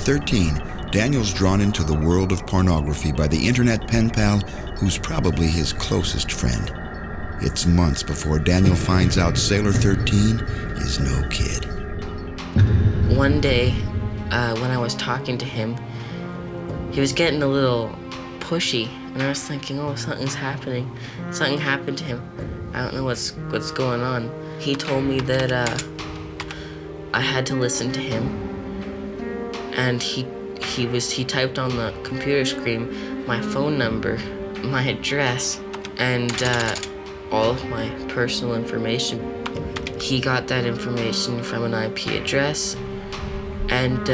13, Daniel's drawn into the world of pornography by the internet pen pal who's probably his closest friend. It's months before Daniel finds out Sailor 13 is no kid. One day, when I was talking to him, he was getting a little pushy, and I was thinking, oh, something's happening. Something happened to him. I don't know what's going on. He told me that I had to listen to him, and he typed on the computer screen my phone number, my address, and all of my personal information. He got that information from an IP address, and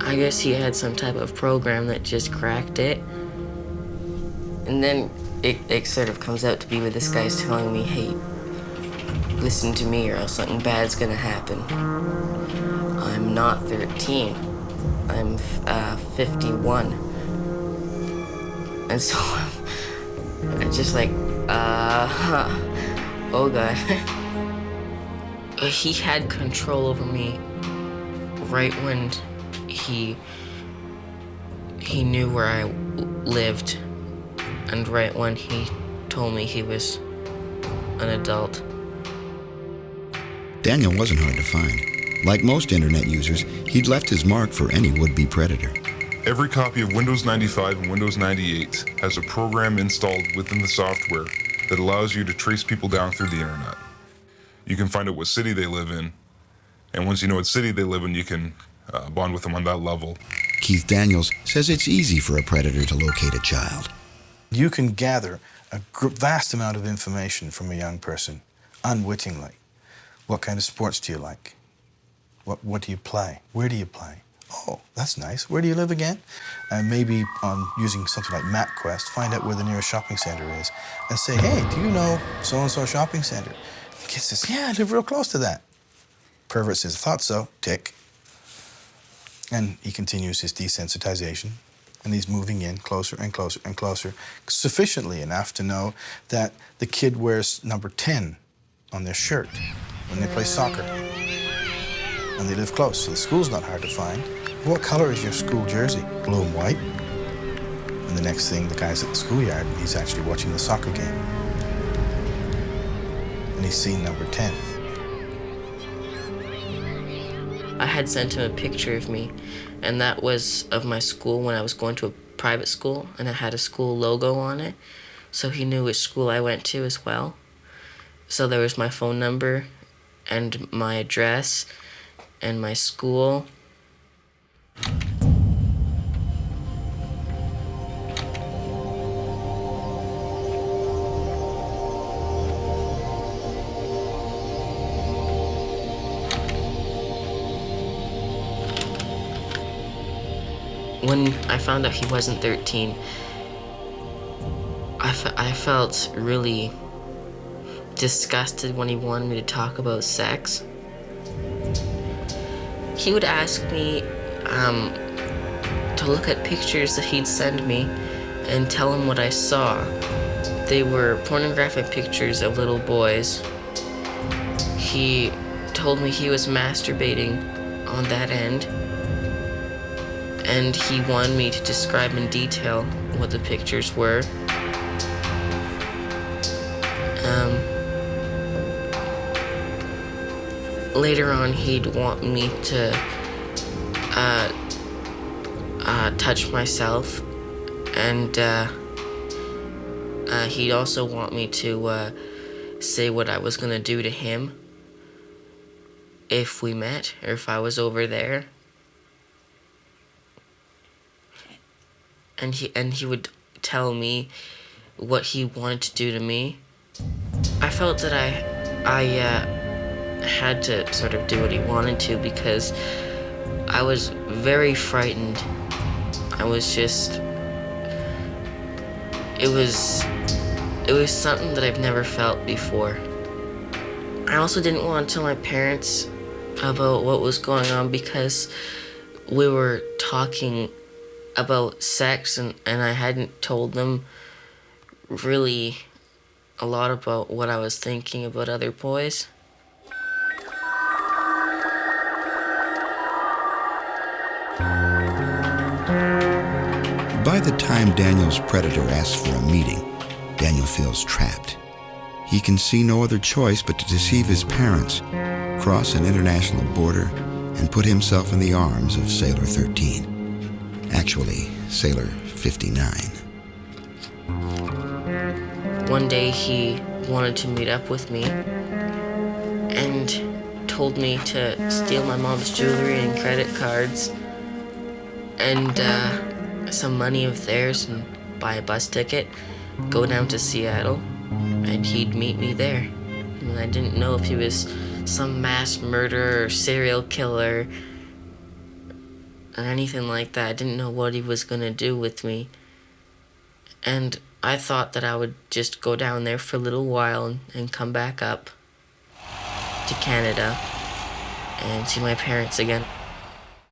I guess he had some type of program that just cracked it. And then it sort of comes out to be where this guy's telling me, hey, listen to me or else something bad's gonna happen. I'm not 13. I'm 51. And so I'm just like, oh God. He had control over me right when he knew where I lived, and right when he told me he was an adult. Daniel wasn't hard to find. Like most internet users, he'd left his mark for any would-be predator. Every copy of Windows 95 and Windows 98 has a program installed within the software that allows you to trace people down through the internet. You can find out what city they live in, and once you know what city they live in, you can bond with them on that level. Keith Daniels says it's easy for a predator to locate a child. You can gather a vast amount of information from a young person unwittingly. What kind of sports do you like? What do you play? Where do you play? Oh, that's nice. Where do you live again? And maybe using something like MapQuest, find out where the nearest shopping center is and say, hey, do you know so-and-so shopping center? Kid says, yeah, I live real close to that. Pervert says, thought so, tick. And he continues his desensitization, and he's moving in closer and closer and closer, sufficiently enough to know that the kid wears number 10 on their shirt when they play soccer. And they live close, so the school's not hard to find. What color is your school jersey? Blue and white. And the next thing, the guy's at the schoolyard, and he's actually watching the soccer game. And he's seen number 10. I had sent him a picture of me, and that was of my school when I was going to a private school, and it had a school logo on it, so he knew which school I went to as well. So there was my phone number, and my address, and my school. When I found out he wasn't 13, I felt really disgusted when he wanted me to talk about sex. He would ask me to look at pictures that he'd send me and tell him what I saw. They were pornographic pictures of little boys. He told me he was masturbating on that end, and he wanted me to describe in detail what the pictures were. Later on, he'd want me to touch myself, and he'd also want me to say what I was gonna do to him if we met, or if I was over there. And he would tell me what he wanted to do to me. I felt that I had to sort of do what he wanted to, because I was very frightened. I was just, it was something that I've never felt before. I also didn't want to tell my parents about what was going on, because we were talking about sex, and I hadn't told them really a lot about what I was thinking about other boys. by the time Daniel's predator asks for a meeting, Daniel feels trapped. He can see no other choice but to deceive his parents, cross an international border, and put himself in the arms of Sailor 13. Actually, Sailor 59. One day he wanted to meet up with me and told me to steal my mom's jewelry and credit cards and some money of theirs and buy a bus ticket, go down to Seattle, and he'd meet me there. And I didn't know if he was some mass murderer or serial killer or anything like that. I didn't know what he was gonna do with me. And I thought that I would just go down there for a little while and come back up to Canada and see my parents again.